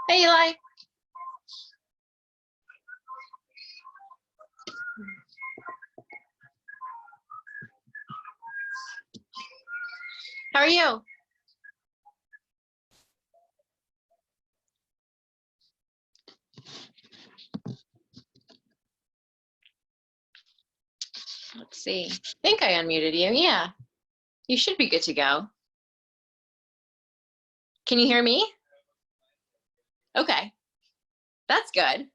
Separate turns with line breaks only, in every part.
Hey, Eli. How are you? Let's see. I think I unmuted you. Yeah. You should be good to go. Can you hear me? Okay. That's good.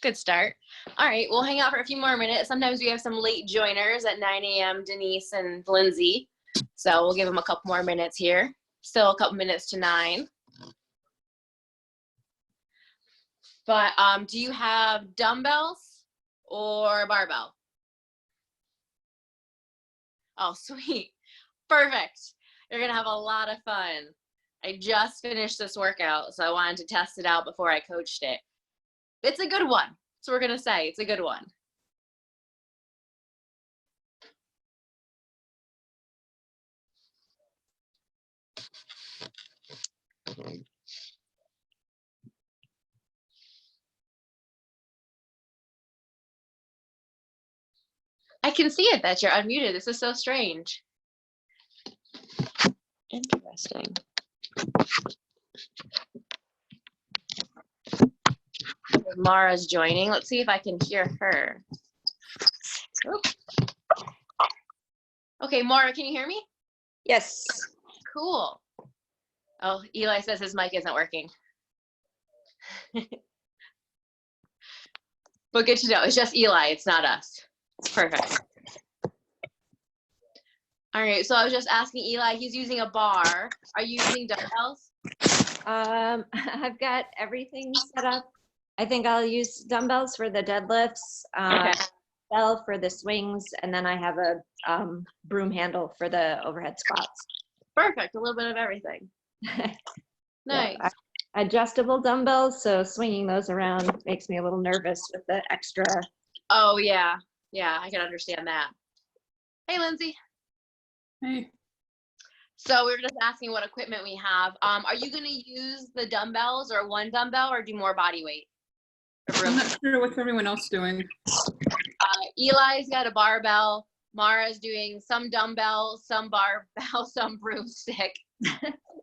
Good start. All right, we'll hang out for a few more minutes. Sometimes we have some late joiners at 9 a.m., Denise and Lindsay. So we'll give them a couple more minutes here. Still a couple minutes to 9. But do you have dumbbells or barbell? Oh, sweet. Perfect. You're going to have a lot of fun. I just finished this workout, so I wanted to test it out before I coached it. It's a good one. So we're going to say it's a good one. I can see it that you're unmuted. This is so strange. Interesting. Mara's joining. Let's see if I can hear her. Oops. Okay, Mara, can you hear me?
Yes.
Cool. Oh, Eli says his mic isn't working. But good to know. It's just Eli. It's not us. Perfect. All right. So I was just asking Eli. He's using a bar. Are you using dumbbells?
I've got everything set up. I think I'll use dumbbells for the deadlifts,
Okay.
bell for the swings, and then I have a broom handle for the overhead squats.
Perfect. A little bit of everything. Nice.
Yeah, adjustable dumbbells, so swinging those around makes me a little nervous with the extra.
Oh, yeah. Yeah, I can understand that. Hey, Lindsay.
Hey.
So we were just asking what equipment we have. Are you going to use the dumbbells or one dumbbell or do more body weight?
I'm not sure what's everyone else doing.
Eli's got a barbell. Mara's doing some dumbbell, some barbell, some broomstick.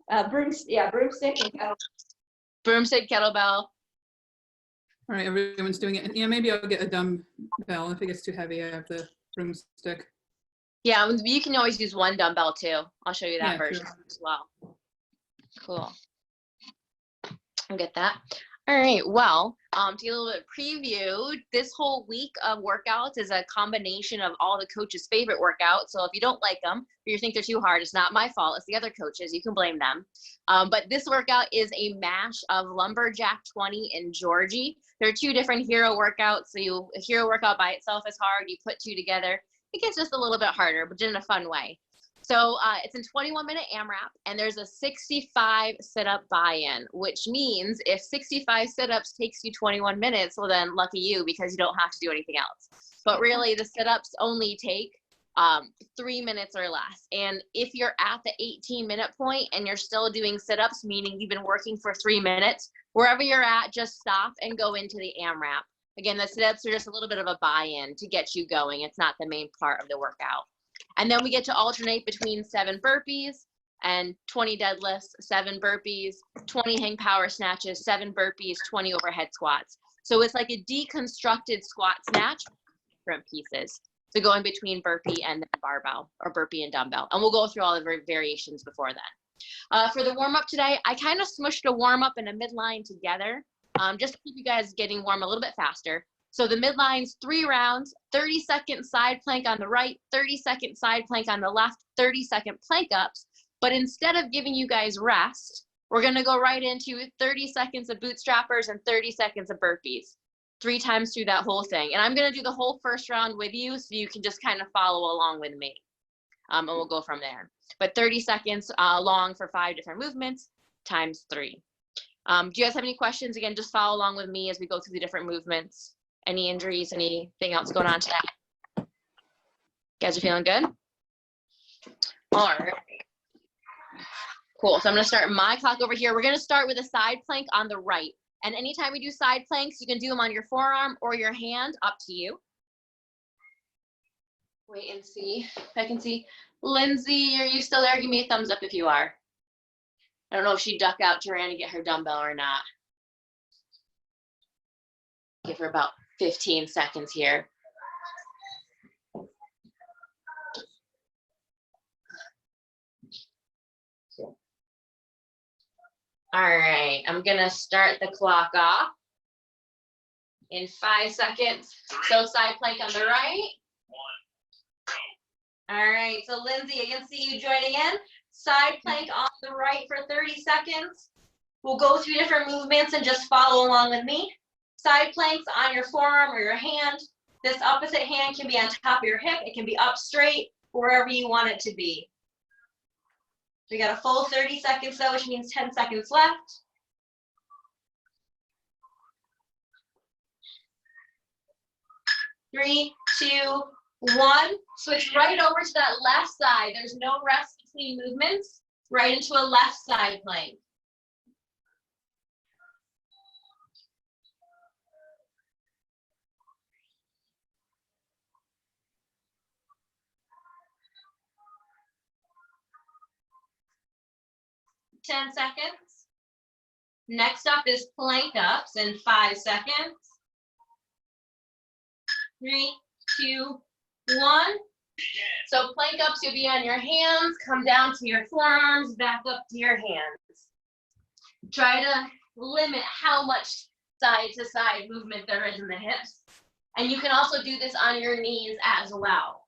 Broomstick and kettlebell.
Broomstick, kettlebell.
All right, everyone's doing it. Yeah, maybe I'll get a dumbbell. If it gets too heavy, I have the broomstick.
Yeah, you can always use one dumbbell too. I'll show you that version
sure.
as well. Cool. I'll get that. All right, well, to get a little bit preview, this whole week of workouts is a combination of all the coaches' favorite workouts. So if you don't like them, or you think they're too hard, it's not my fault. It's the other coaches. You can blame them. But this workout is a mash of Lumberjack 20 and Georgie. There are 2 different hero workouts. So a hero workout by itself is hard. You put 2 together, it gets just a little bit harder, but in a fun way. So it's a 21-minute AMRAP, and there's a 65 sit-up buy-in, which means if 65 sit-ups takes you 21 minutes, well then lucky you, because you don't have to do anything else. But really the sit-ups only take 3 minutes or less. And if you're at the 18-minute point and you're still doing sit-ups, meaning you've been working for 3 minutes, wherever you're at, just stop and go into the AMRAP. Again, the sit-ups are just a little bit of a buy-in to get you going. It's not the main part of the workout. And then we get to alternate between 7 burpees and 20 deadlifts, 7 burpees, 20 hang power snatches, 7 burpees, 20 overhead squats. So it's like a deconstructed squat snatch, different pieces. So going between burpee and barbell, or burpee and dumbbell. And we'll go through all the variations before then. For the warm-up today, I kind of smushed a warm-up and a midline together, just to keep you guys getting warm a little bit faster. So the midline's 3 rounds, 30-second side plank on the right, 30-second side plank on the left, 30-second plank ups. But instead of giving you guys rest, we're gonna go right into 30 seconds of bootstrappers and 30 seconds of burpees, 3 times through that whole thing. And I'm gonna do the whole first round with you so you can just kind of follow along with me. And we'll go from there. But 30 seconds long for 5 different movements times 3. Do you guys have any questions? Again, just follow along with me as we go through the different movements. Any injuries, anything else going on today? You guys are feeling good? All right. Cool, so I'm gonna start my clock over here. We're gonna start with a side plank on the right. And anytime we do side planks, you can do them on your forearm or your hand, up to you. Wait and see if I can see. Lindsay, are you still there? Give me a thumbs up if you are. I don't know if she ducked out to Rand to get her dumbbell or not. Give her about 15 seconds here. All right, I'm gonna start the clock off in 5 seconds. So side plank on the right. All right, so Lindsay, I can see you joining in. Side plank on the right for 30 seconds. We'll go through different movements and just follow along with me. Side planks on your forearm or your hand. This opposite hand can be on top of your hip. It can be up straight, wherever you want it to be. We got a full 30 seconds though, which means 10 seconds left. Three, 2, 1. Switch right over to that left side. There's no rest between movements. Right into a left side plank. Ten seconds. Next up is plank ups in 5 seconds. 3, 2, 1. So plank ups, you'll be on your hands, come down to your forearms, back up to your hands. Try to limit how much side to side movement there is in the hips. And you can also do this on your knees as well.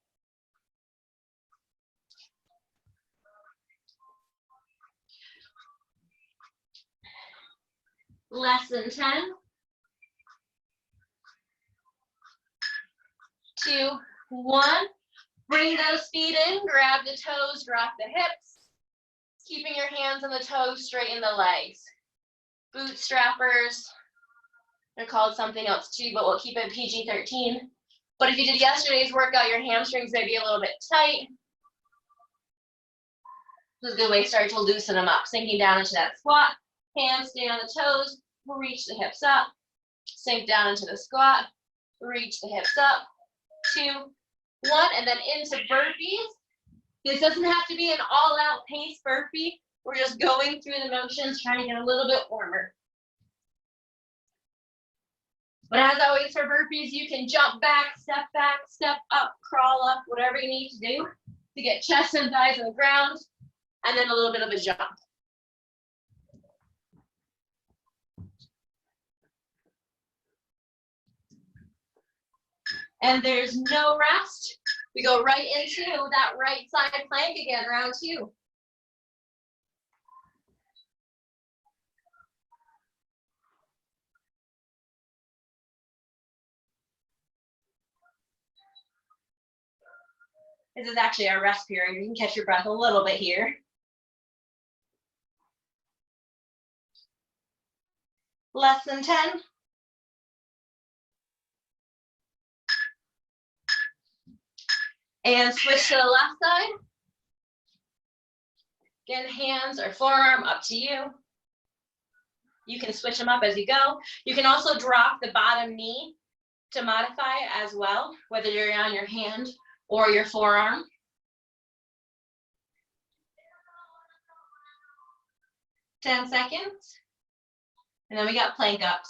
Less than 10. 2, 1. Bring those feet in, grab the toes, drop the hips. Keeping your hands on the toes, straighten the legs. Bootstrappers. They're called something else too, but we'll keep it PG-13. But if you did yesterday's workout, your hamstrings may be a little bit tight. This is a good way to start to loosen them up. Sinking down into that squat. Hands stay on the toes. Reach the hips up. Sink down into the squat. Reach the hips up. 2, 1, and then into burpees. This doesn't have to be an all-out pace burpee. We're just going through the motions, trying to get a little bit warmer. But as always for burpees, you can jump back, step up, crawl up, whatever you need to do to get chest and thighs on the ground, and then a little bit of a jump. And there's no rest. We go right into that right side plank again, round 2. This is actually our rest period. You can catch your breath a little bit here. Less than 10. And switch to the left side. Again, hands or forearm, up to you. You can switch them up as you go. You can also drop the bottom knee to modify it as well, whether you're on your hand or your forearm. 10 seconds. And then we got plank ups.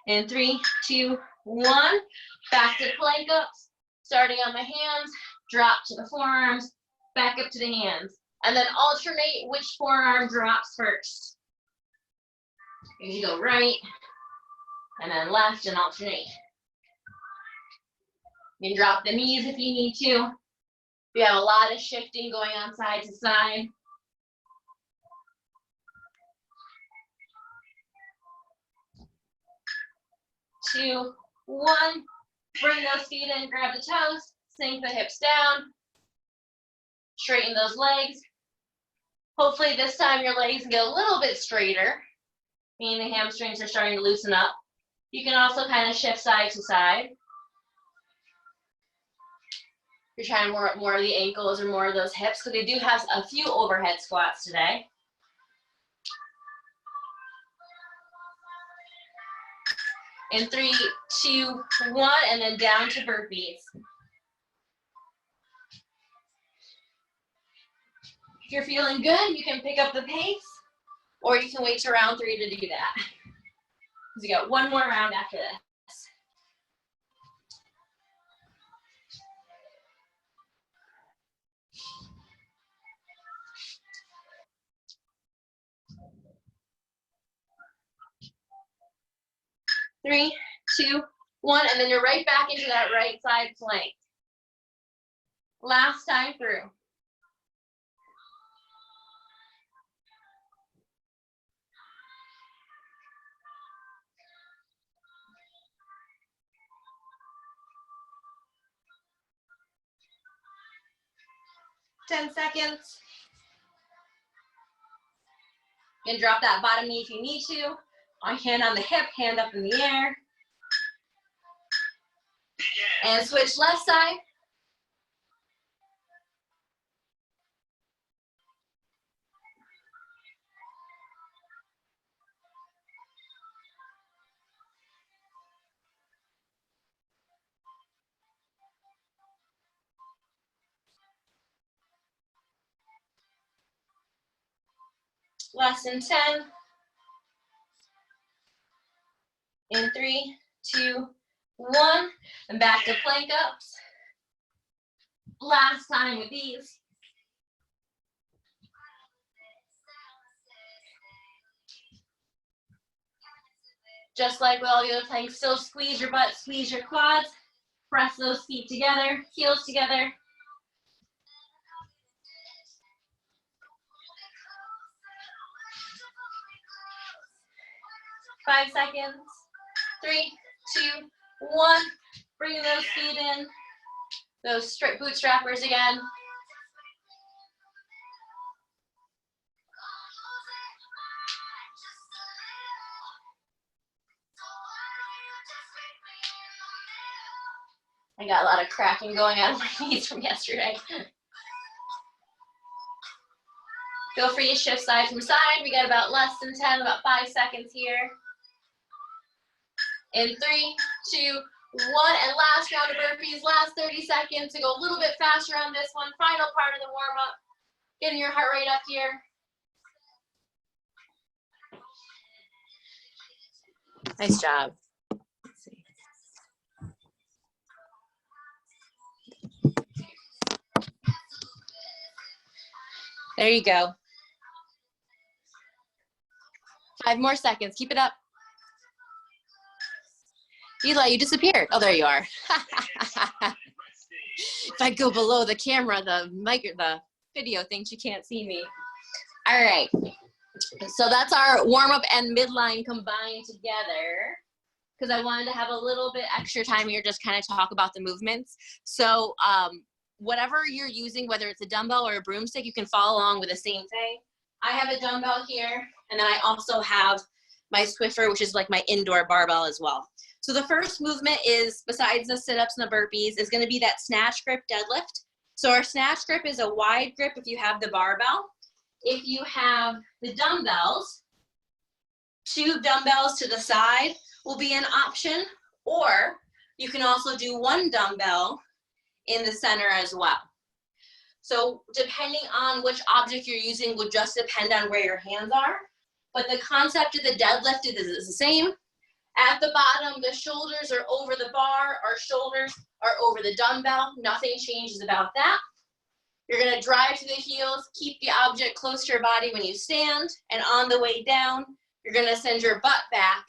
In 3, 2, 1, back to plank ups. Starting on the hands, drop to the forearms, back up to the hands. And then alternate which forearm drops first. You go right, and then left, and alternate. You can drop the knees if you need to. We have a lot of shifting going on side to side. Two, one. Bring those feet in, grab the toes, sink the hips down. Straighten those legs. Hopefully this time your legs get a little bit straighter, meaning the hamstrings are starting to loosen up. You can also kind of shift side to side. You're trying more of the ankles or more of those hips, because we do have a few overhead squats today. In 3, 2, 1, and then down to burpees. If you're feeling good, you can pick up the pace, or you can wait to round 3 to do that. So you got one more round after this. Three, 2, 1, and then you're right back into that right side plank. Last time through. Ten seconds. You can drop that bottom knee if you need to. Hand on the hip, hand up in the air. And switch left side. Less than 10. In 3, 2, 1, and back to plank ups. Last time with these. Just like with all the other planks, still squeeze your butt, squeeze your quads, press those feet together, heels together. Five seconds. 3, 2, 1. Bring those feet in. Those boot strappers again. I got a lot of cracking going on in my knees from yesterday. Feel free to shift side from side. We got about less than 10, about 5 seconds here. In 3, 2, 1, and last round of burpees, last 30 seconds to go a little bit faster on this one. Final part of the warm-up. Getting your heart rate up here. Nice job. Let's see. There you go. 5 more seconds. Keep it up. Eli, you disappeared. Oh, there you are. If I go below the camera, the video thinks you can't see me. All right. So that's our warm-up and midline combined together. because I wanted to have a little bit extra time here, just kind of talk about the movements. So whatever you're using, whether it's a dumbbell or a broomstick, you can follow along with the same thing. I have a dumbbell here, and then I also have my Swiffer, which is like my indoor barbell as well. So the first movement is, besides the sit-ups and the burpees, is going to be that snatch grip deadlift. So our snatch grip is a wide grip if you have the barbell. If you have the dumbbells, 2 dumbbells to the side will be an option, or you can also do 1 dumbbell in the center as well. So depending on which object you're using would just depend on where your hands are, but the concept of the deadlift is the same. At the bottom, the shoulders are over the bar, our shoulders are over the dumbbell. Nothing changes about that. You're gonna drive to the heels, keep the object close to your body when you stand, and on the way down, you're gonna send your butt back,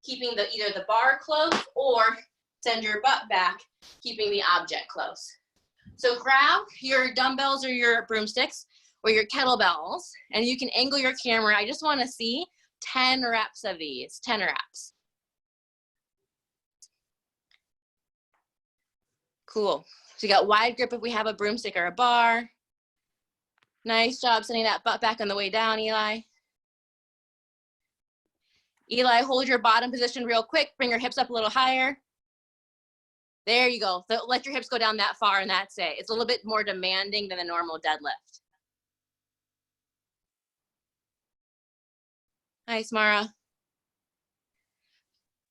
keeping either the bar close or send your butt back, keeping the object close. So grab your dumbbells or your broomsticks or your kettlebells, and you can angle your camera. I just wanna see 10 reps of these, 10 reps. Cool. So you got wide grip if we have a broomstick or a bar. Nice job sending that butt back on the way down, Eli. Eli, hold your bottom position real quick. Bring your hips up a little higher. There you go. So let your hips go down that far and that's it. It's a little bit more demanding than a normal deadlift. Nice, Mara.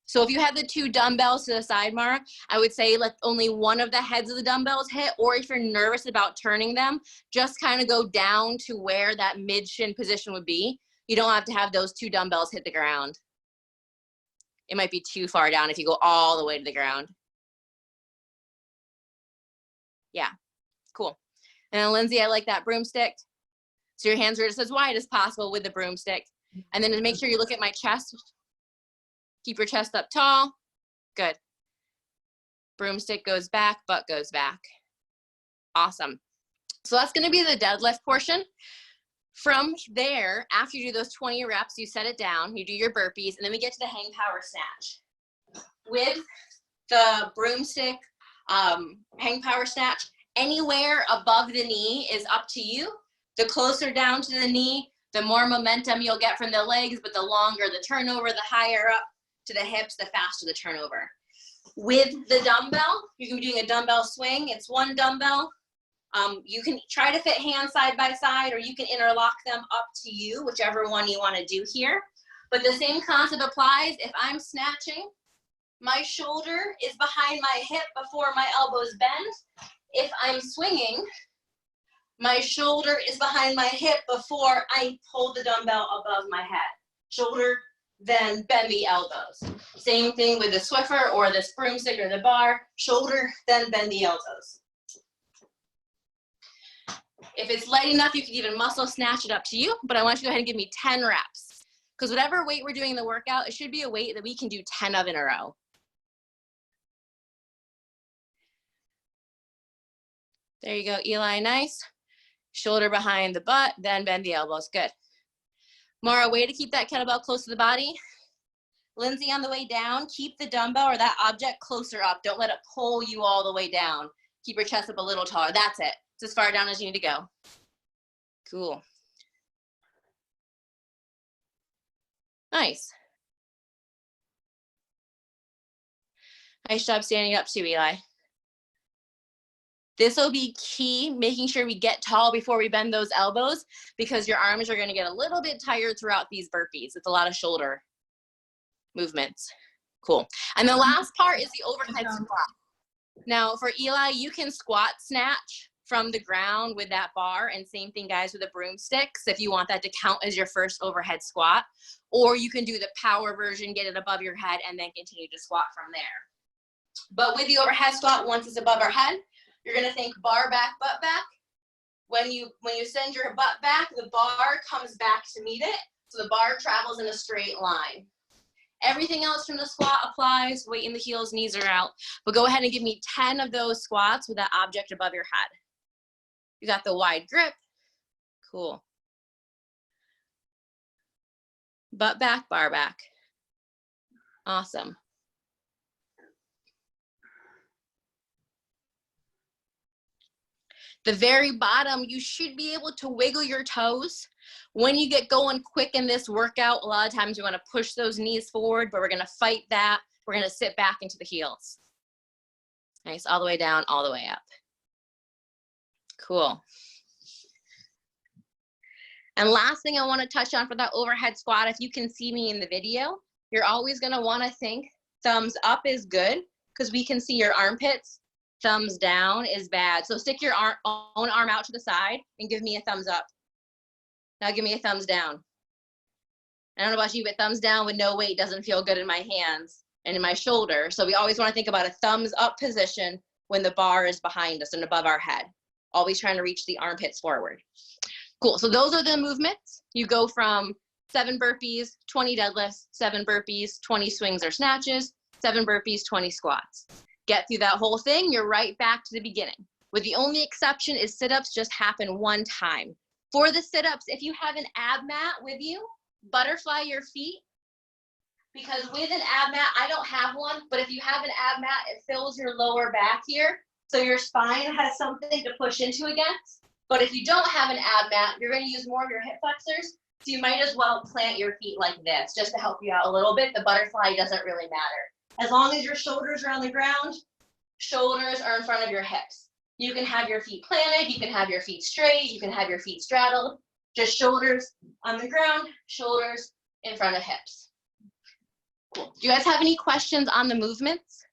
So if you have the 2 dumbbells to the side, Mara, I would say let only one of the heads of the dumbbells hit, or if you're nervous about turning them, just kind of go down to where that mid-shin position would be. You don't have to have those 2 dumbbells hit the ground. It might be too far down if you go all the way to the ground. Yeah, cool. And then Lindsay, I like that broomstick. So your hands are just as wide as possible with the broomstick. And then to make sure you look at my chest. Keep your chest up tall. Good. Broomstick goes back, butt goes back. Awesome. So that's gonna be the deadlift portion. From there, after you do those 20 reps, you set it down, you do your burpees, and then we get to the hang power snatch. With the broomstick hang power snatch, anywhere above the knee is up to you. The closer down to the knee, the more momentum you'll get from the legs, but the longer the turnover, the higher up to the hips, the faster the turnover. With the dumbbell, you can be doing a dumbbell swing. It's 1 dumbbell. You can try to fit hands side by side, or you can interlock them, up to you, whichever one you want to do here. But the same concept applies. If I'm snatching, my shoulder is behind my hip before my elbows bend. If I'm swinging, my shoulder is behind my hip before I hold the dumbbell above my head. Shoulder, then bend the elbows. Same thing with the Swiffer or this broomstick or the bar. Shoulder, then bend the elbows. If it's light enough, you can even muscle snatch it, up to you, but I want you to go ahead and give me 10 reps. Because whatever weight we're doing in the workout, it should be a weight that we can do 10 of in a row. There you go, Eli, nice. Shoulder behind the butt, then bend the elbows, good. Mara, way to keep that kettlebell close to the body. Lindsay, on the way down, keep the dumbbell or that object closer up. Don't let it pull you all the way down. Keep your chest up a little taller. That's it. It's as far down as you need to go. Cool. Nice. Nice job standing up too, Eli. This will be key, making sure we get tall before we bend those elbows, because your arms are going to get a little bit tired throughout these burpees. It's a lot of shoulder movements. Cool. And the last part is the overhead squat. Now for Eli, you can squat snatch from the ground with that bar, and same thing guys with the broomsticks if you want that to count as your first overhead squat, or you can do the power version, get it above your head, and then continue to squat from there. But with the overhead squat, once it's above our head, you're gonna think bar back, butt back. When you send your butt back, the bar comes back to meet it, so the bar travels in a straight line. Everything else from the squat applies, weight in the heels, knees are out, but go ahead and give me 10 of those squats with that object above your head. You got the wide grip, cool. Butt back, bar back, awesome. The very bottom, you should be able to wiggle your toes. When you get going quick in this workout, a lot of times we want to push those knees forward, but we're going to fight that. We're going to sit back into the heels. Nice, all the way down, all the way up. Cool. And last thing I want to touch on for that overhead squat, if you can see me in the video, you're always going to want to think thumbs up is good because we can see your armpits. Thumbs down is bad. So stick your own arm out to the side and give me a thumbs up. Now give me a thumbs down. I don't know about you, but thumbs down with no weight doesn't feel good in my hands and in my shoulder. So we always want to think about a thumbs up position when the bar is behind us and above our head. Always trying to reach the armpits forward. Cool, so those are the movements. You go from 7 burpees, 20 deadlifts, 7 burpees, 20 swings or snatches, 7 burpees, 20 squats. Get through that whole thing, you're right back to the beginning. With the only exception is sit-ups just happen one time. For the sit-ups, if you have an ab mat with you, butterfly your feet. Because with an ab mat, I don't have one, but if you have an ab mat, it fills your lower back here. So your spine has something to push into against. But if you don't have an ab mat, you're going to use more of your hip flexors. So you might as well plant your feet like this just to help you out a little bit. The butterfly doesn't really matter. As long as your shoulders are on the ground, shoulders are in front of your hips. You can have your feet planted, you can have your feet straight, you can have your feet straddled. Just shoulders on the ground, shoulders in front of hips. Cool. Do you guys have any questions on the movements?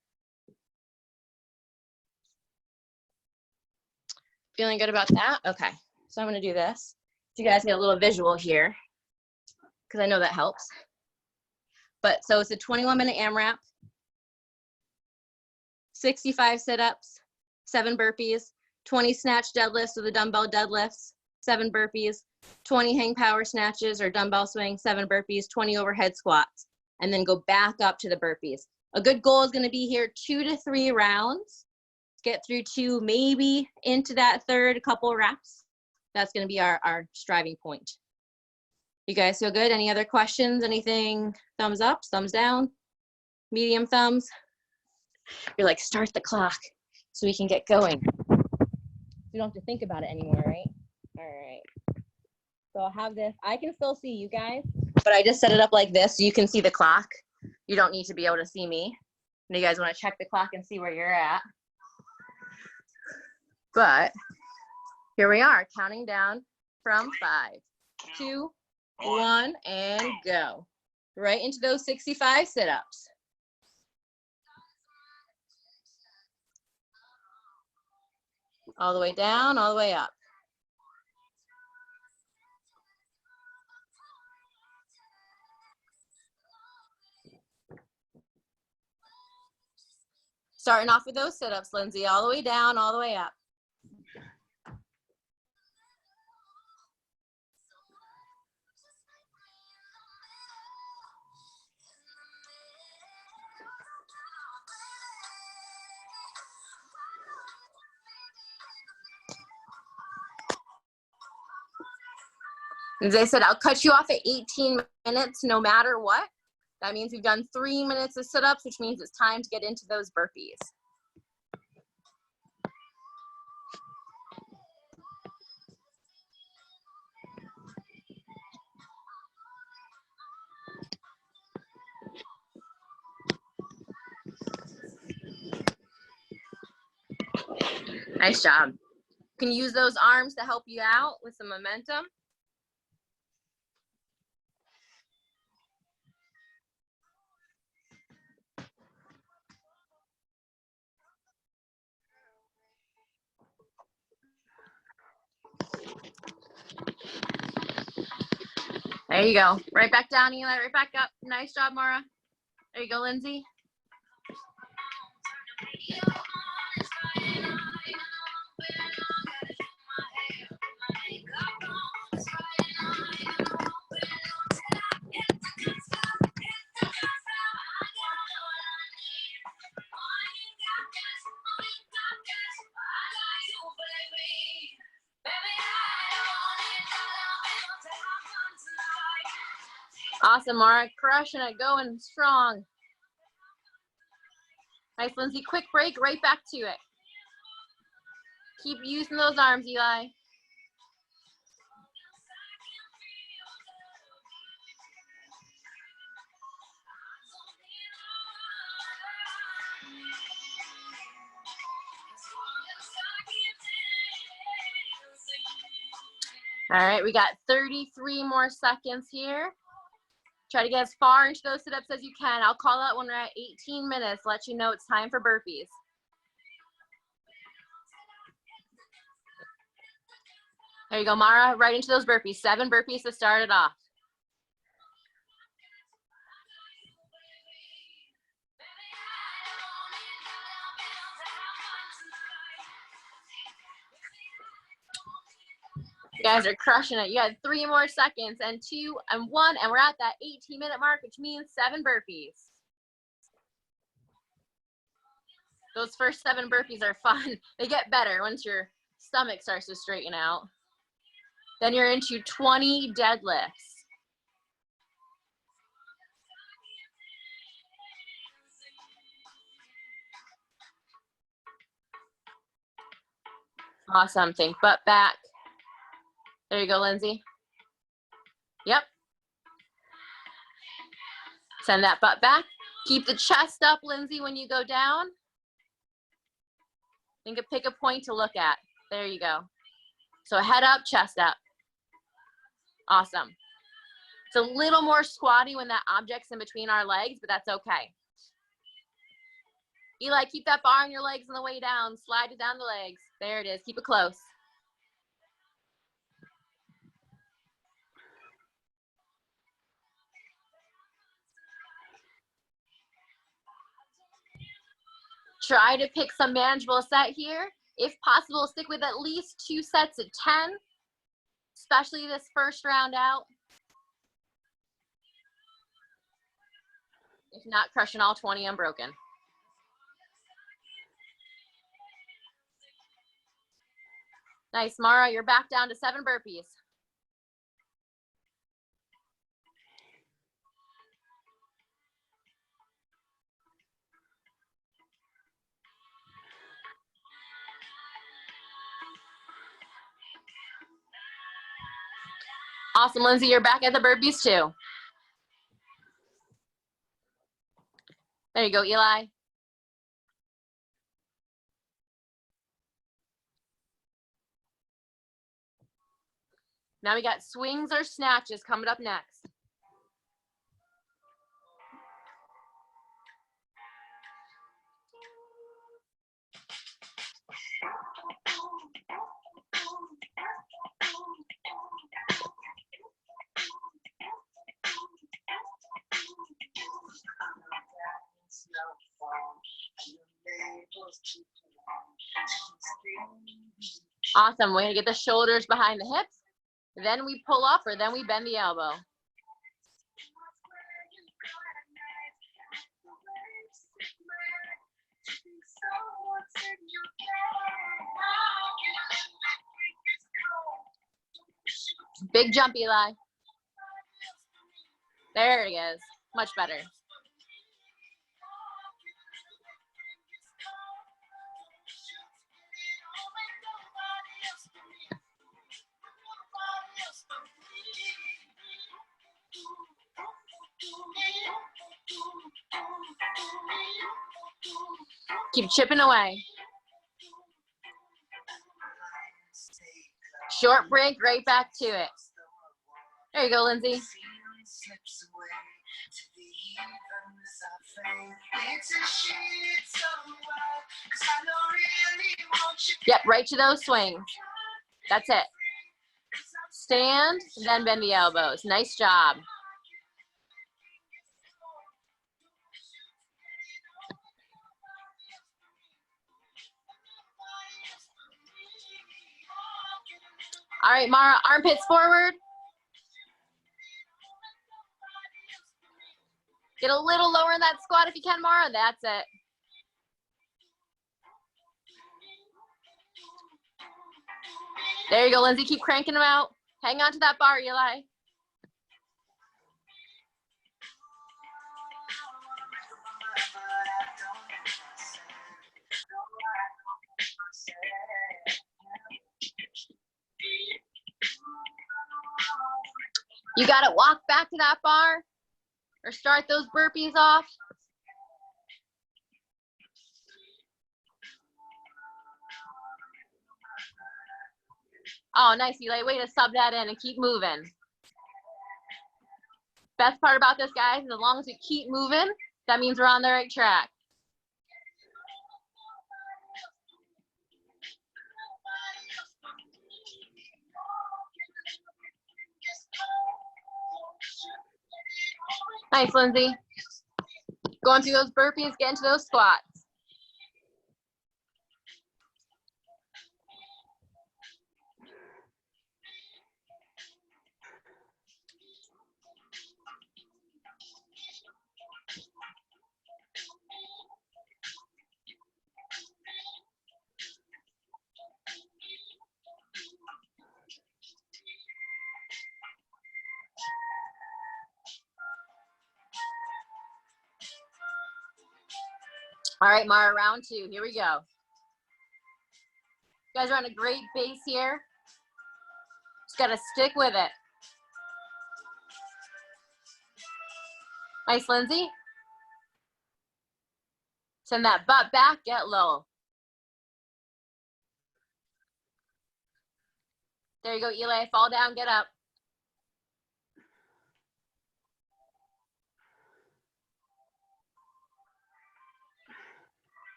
Feeling good about that? Okay, so I'm gonna do this. So you guys get a little visual here, because I know that helps. But so it's a 21-minute AMRAP, 65 sit-ups, 7 burpees, 20 snatch deadlifts with the dumbbell deadlifts, 7 burpees, 20 hang power snatches or dumbbell swing, 7 burpees, 20 overhead squats, and then go back up to the burpees. A good goal is gonna be here 2 to 3 rounds. Get through 2, maybe into that third couple reps. That's gonna be our striving point. You guys feel good? Any other questions? Anything? Thumbs up, thumbs down, medium thumbs? You're like, start the clock so we can get going. We don't have to think about it anymore, right? All right. So I'll have this. I can still see you guys, but I just set it up like this so you can see the clock. You don't need to be able to see me. And you guys wanna check the clock and see where you're at. But here we are, counting down from 5, 2, 1, and go. Right into those 65 sit-ups. All the way down, all the way up. Starting off with those sit-ups, Lindsay, all the way down, all the way up. As I said, I'll cut you off at 18 minutes no matter what. That means we've done 3 minutes of sit-ups, which means it's time to get into those burpees. Nice job. You can use those arms to help you out with some momentum. There you go. Right back down, Eli. Right back up. Nice job, Mara. There you go, Lindsay. Awesome, Mara. Crushing it, going strong. Nice, Lindsay. Quick break, right back to it. Keep using those arms, Eli. All right, we got 33 more seconds here. Try to get as far into those sit-ups as you can. I'll call out when we're at 18 minutes, let you know it's time for burpees. There you go, Mara, right into those burpees. 7 burpees to start it off. You guys are crushing it. You had 3 more seconds and 2 and 1, and we're at that 18-minute mark, which means 7 burpees. Those first 7 burpees are fun. They get better once your stomach starts to straighten out. Then you're into 20 deadlifts. Awesome. Think butt back. There you go, Lindsay. Yep. Send that butt back. Keep the chest up, Lindsay, when you go down. Pick a point to look at. There you go. So head up, chest up. Awesome. It's a little more squatty when that object's in between our legs, but that's okay. Eli, keep that bar on your legs on the way down. Slide it down the legs. There it is. Keep it close. Try to pick some manageable set here. If possible, stick with at least 2 sets of 10, especially this first round out. If not, crushing all 20 unbroken. Nice, Mara, you're back down to 7 burpees. Awesome, Lindsay, you're back at the burpees too. There you go, Eli. Now we got swings or snatches coming up next. Awesome, we're gonna get the shoulders behind the hips. Then we pull up or then we bend the elbow. Big jump, Eli. There it is, much better. Keep chipping away. Short break, right back to it. There you go, Lindsay. Yep, right to those swings. That's it. Stand, then bend the elbows. Nice job. All right, Mara, armpits forward. Get a little lower in that squat if you can, Mara. That's it. There you go, Lindsay. Keep cranking them out. Hang on to that bar, Eli. You got to walk back to that bar or start those burpees off. Oh, nice, Eli. Way to sub that in and keep moving. Best part about this, guys, is as long as we keep moving, that means we're on the right track. Nice, Lindsay. Going through those burpees, get into those squats. All right, Mara, round 2. Here we go. You guys are on a great base here. Just got to stick with it. Nice, Lindsay. Send that butt back, get low. There you go, Eli. Fall down, get up.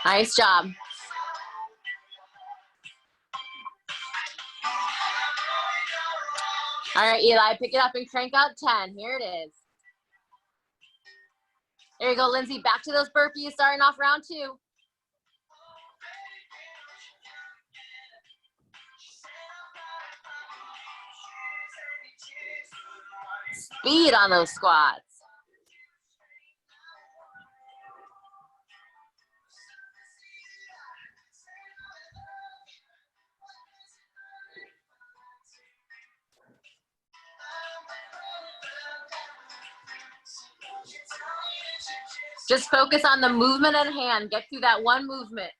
Nice job. All right, Eli, pick it up and crank out 10. Here it is. There you go, Lindsay. Back to those burpees, starting off round 2. Speed on those squats. Just focus on the movement at hand. Get through that one movement.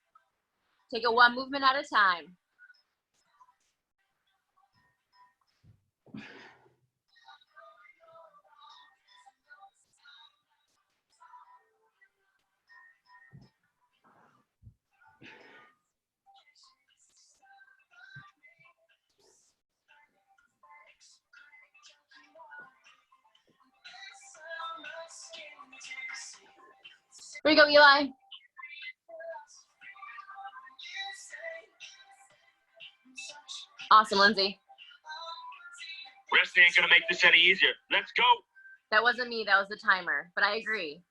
Take it one movement at a time. Here you go, Eli. Awesome, Lindsay.
Resting ain't gonna make this any easier. Let's go.
That wasn't me, that was the timer, but I agree.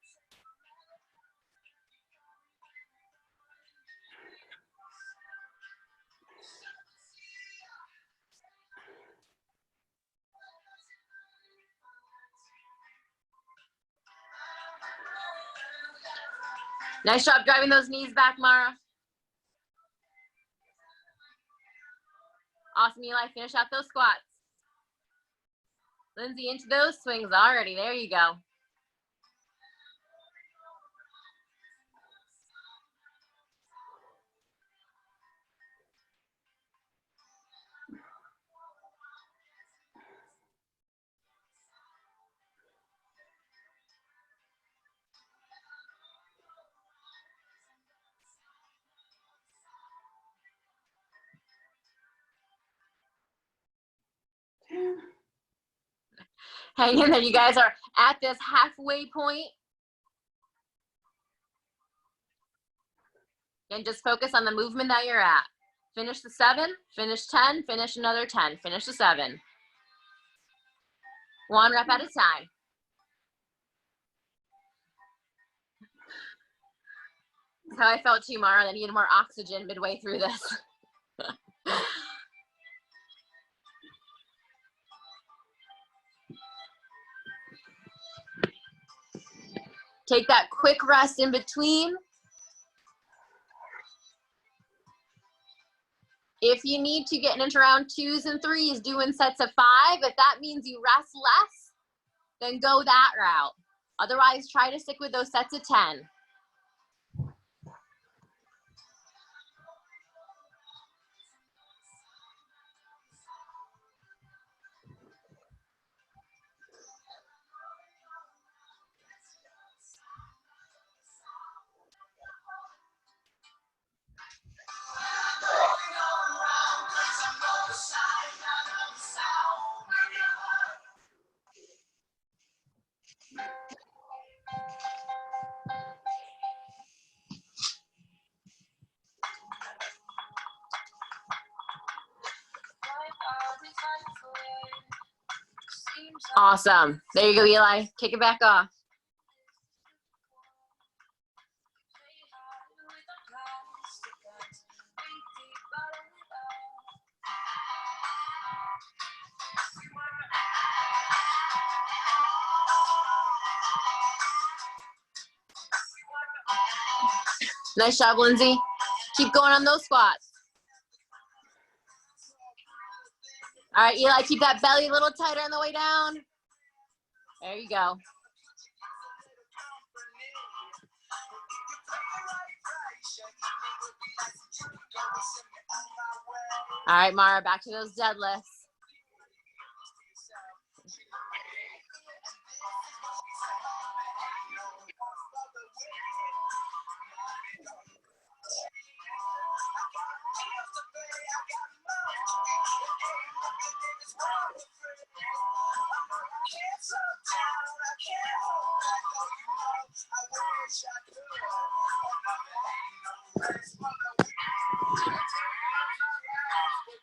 Nice job driving those knees back, Mara. Awesome, Eli. Finish out those squats. Lindsay, into those swings already. There you go. Hang in there. You guys are at this halfway point. And just focus on the movement that you're at. Finish the 7, finish 10, finish another 10, finish the 7. 1 rep at a time. That's how I felt too, Mara. I needed more oxygen midway through this. Take that quick rest in between. If you need to get into round 2s and 3s, doing sets of 5, if that means you rest less, then go that route. Otherwise, try to stick with those sets of 10. Awesome. There you go, Eli. Kick it back off. Nice job, Lindsay. Keep going on those squats. All right, Eli, keep that belly a little tighter on the way down. There you go. All right, Mara, back to those deadlifts.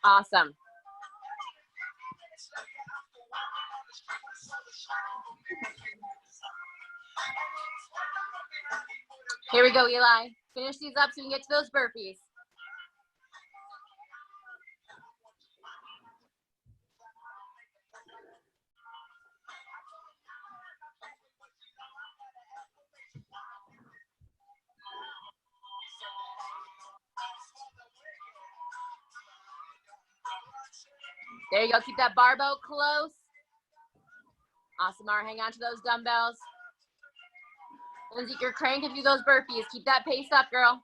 Awesome. Here we go, Eli. Finish these up so we can get to those burpees. There you go. Keep that barbell close. Awesome, Mara. Hang on to those dumbbells. Lindsay, you're cranking through those burpees. Keep that pace up, girl.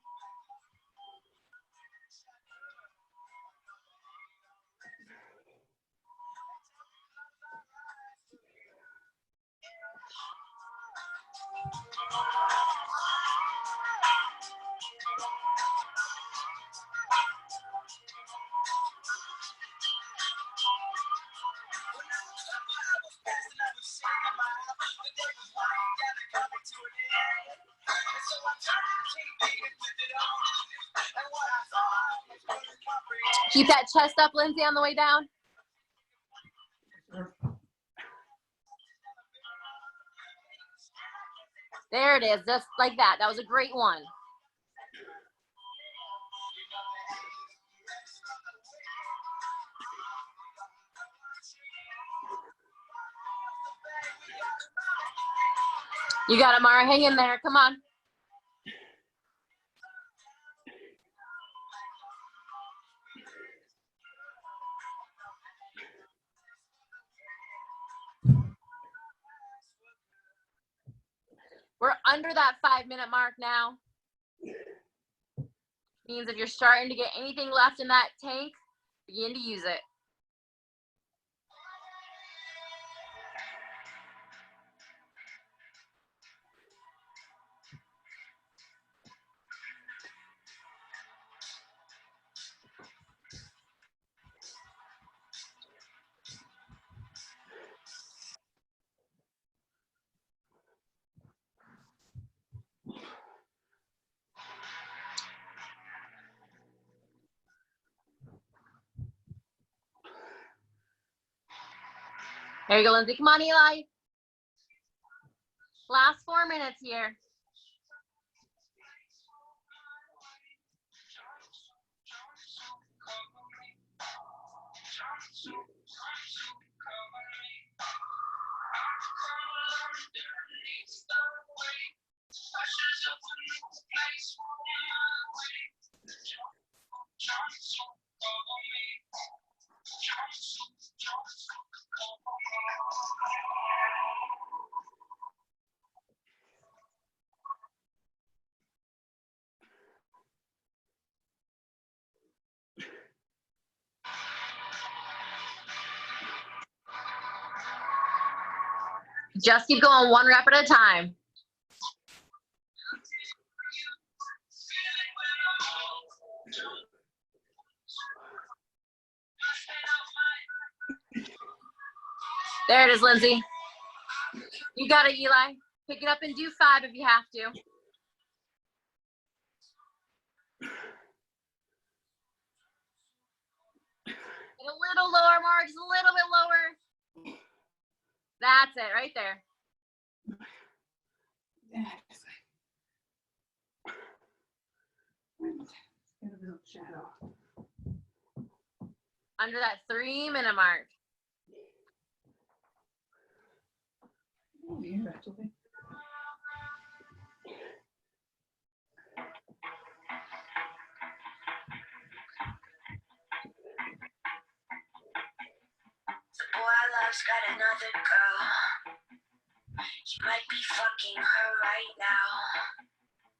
Keep that chest up, Lindsay, on the way down. There it is, just like that. That was a great one. You got it, Mara. Hang in there. Come on. We're under that 5-minute mark now. Means if you're starting to get anything left in that tank, begin to use it. There you go, Lindsay. Come on, Eli. Last 4 minutes here. Just keep going 1 rep at a time. There it is, Lindsay. You got it, Eli. Pick it up and do 5 if you have to. Get a little lower, Mark, just a little bit lower. That's it, right there. Under that 3-minute mark.
Boy I love's got another girl. You might be fucking her right now.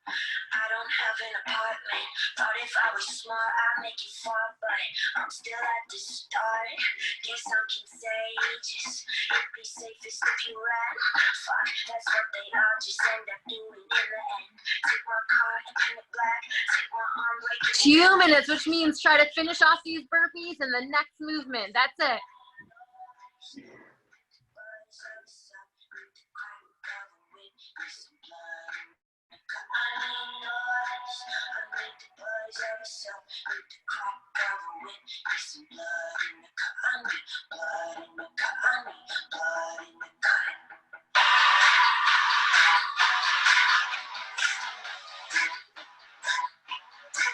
I don't have an apartment. Thought if I was smart, I'd make it far, but I'm still at the start. Guess I'm contagious. It'd be safest if you ran. Fuck, that's what they all just end up doing in the end. Take my car and paint it black. Take my arm, break it.
2 minutes, which means try to finish off these burpees in the next movement. That's it.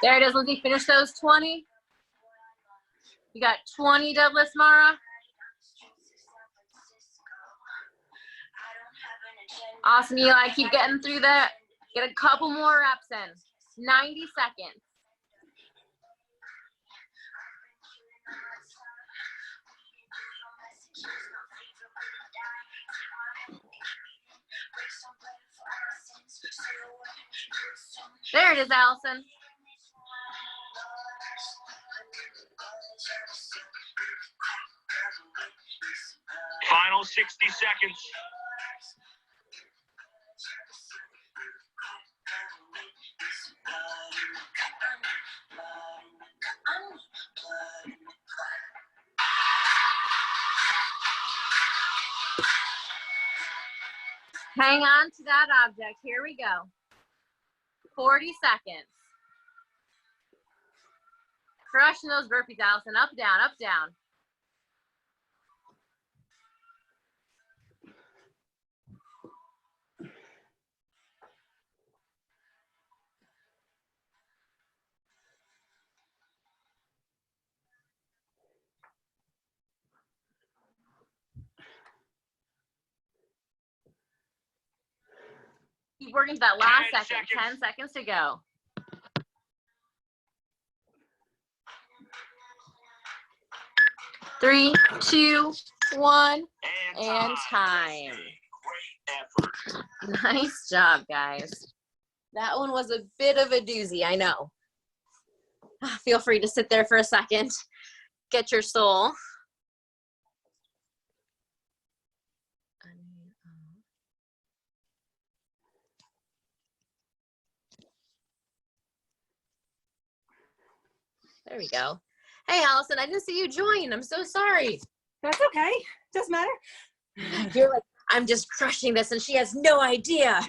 There it is, Lindsay. Finish those 20. You got 20 deadlifts, Mara. Awesome, Eli. Keep getting through that. Get a couple more reps in. 90 seconds. There it is, Allison.
Final 60 seconds.
Hang on to that object. Here we go. 40 seconds. Crushing those burpees, Allison. Up, down, up, down. Keep working to that last
10
second.
seconds.
10 seconds to go. Three, two, one, and time.
Great effort.
Nice job, guys. That one was a bit of a doozy, I know. Feel free to sit there for a second. Get your soul. There we go. Hey, Allison, I didn't see you join. I'm so sorry.
That's okay. Doesn't matter.
You're like, I'm just crushing this, and she has no idea.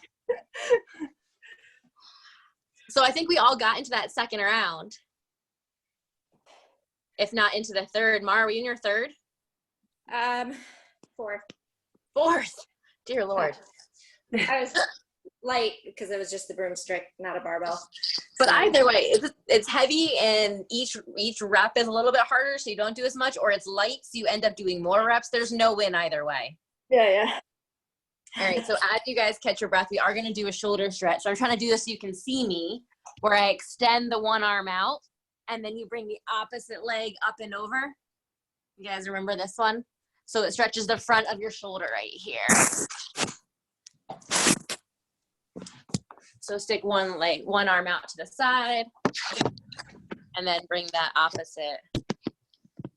So I think we all got into that second round. If not into the third. Mara, were you in your third?
4.
Fourth. Dear Lord.
I was light because it was just the broomstick, not a barbell.
But either way, it's heavy, and each rep is a little bit harder, so you don't do as much, or it's light, so you end up doing more reps. There's no win either way.
Yeah.
All right, so as you guys catch your breath, we are going to do a shoulder stretch. So I'm trying to do this so you can see me, where I extend the one arm out, and then you bring the opposite leg up and over. You guys remember this one? So it stretches the front of your shoulder right here. So stick one arm out to the side, and then bring that opposite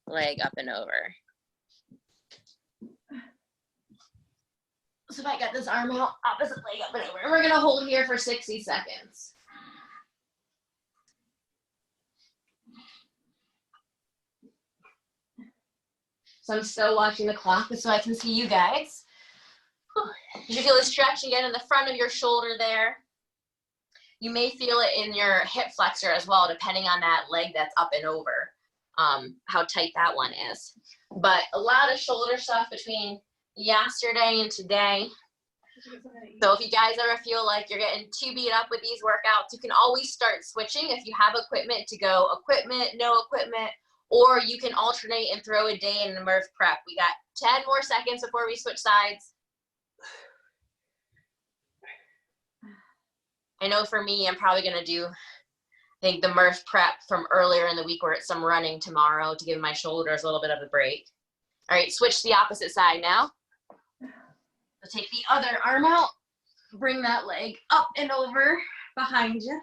leg up and over. So if I got this arm out, opposite leg up and over, and we're gonna hold here for 60 seconds. So I'm still watching the clock so I can see you guys. You feel the stretch again in the front of your shoulder there. You may feel it in your hip flexor as well, depending on that leg that's up and over, how tight that one is. But a lot of shoulder stuff between yesterday and today. So if you guys ever feel like you're getting too beat up with these workouts, you can always start switching. If you have equipment to go equipment, no equipment, or you can alternate and throw a day in the MRF prep. We got 10 more seconds before we switch sides. I know for me, I'm probably going to do, I think, the MRF prep from earlier in the week where it's some running tomorrow to give my shoulders a little bit of a break. All right, switch to the opposite side now. So take the other arm out, bring that leg up and over behind you.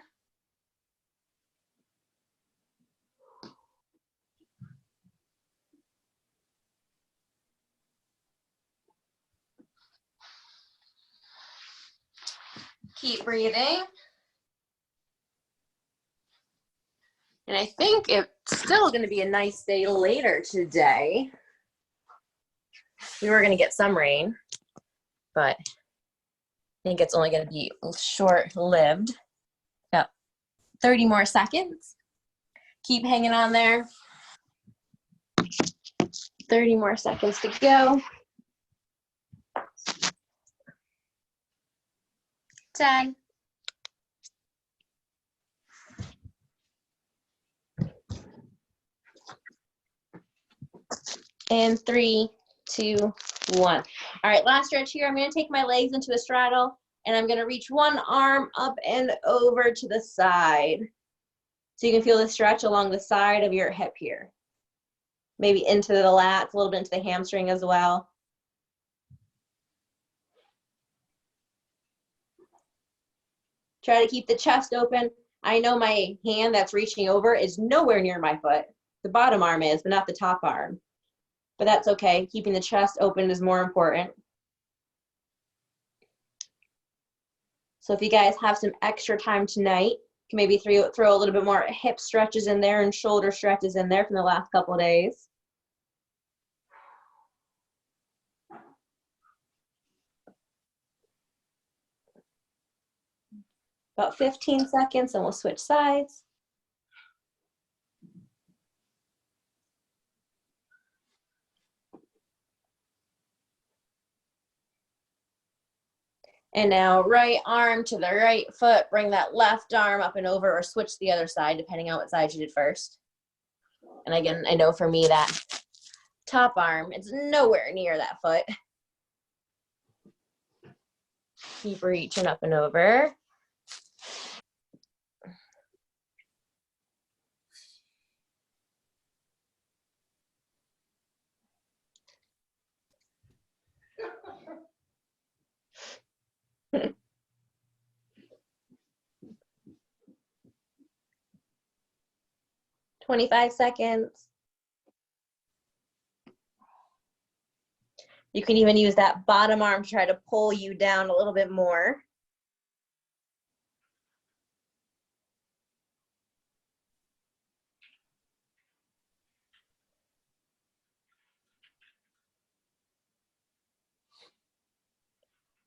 Keep breathing. And I think it's still going to be a nice day later today. We were going to get some rain, but I think it's only going to be short-lived. Got 30 more seconds. Keep hanging on there. 30 more seconds to go. 10. And 3, 2, 1. All right, last stretch here. I'm going to take my legs into a straddle, and I'm going to reach one arm up and over to the side. So you can feel the stretch along the side of your hip here. Maybe into the lats, a little bit into the hamstring as well. Try to keep the chest open. I know my hand that's reaching over is nowhere near my foot. The bottom arm is, but not the top arm. But that's okay. Keeping the chest open is more important. So if you guys have some extra time tonight, you can maybe throw a little bit more hip stretches in there and shoulder stretches in there from the last couple of days. About 15 seconds and we'll switch sides. And now right arm to the right foot, bring that left arm up and over or switch the other side depending on what side you did first. And again, I know for me that top arm, it's nowhere near that foot. Keep reaching up and over. "25 seconds. You can even use that bottom arm to try to pull you down a little bit more.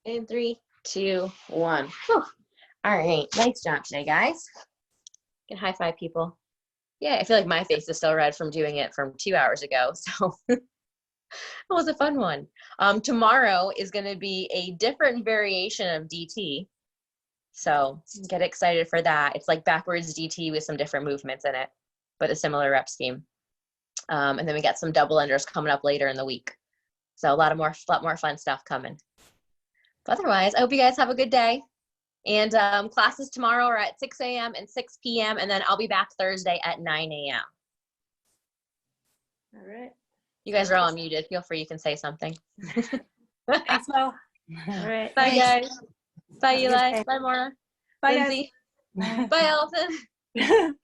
In 3, 2, 1. Whew. All right, nice job today, guys. Can high five people. Yeah, I feel like my face is still red from doing it from 2 hours ago, so it was a fun one. Tomorrow is going to be a different variation of DT, so get excited for that. It's like backwards DT with some different movements in it, but a similar rep scheme. And then we got some double unders coming up later in the week, so a lot more fun stuff coming. But otherwise, I hope you guys have a good day. And classes tomorrow are at 6 a.m. and 6 p.m. And then I'll be back Thursday at 9 a.m.
All right.
You guys are all muted. Feel free, you can say something.
Thanks, Mo.
All right.
Bye, guys. Bye,
Have a good
Eli.
day.
Bye, Mora.
Bye,
Lindsay.
guys.
Bye, Allison.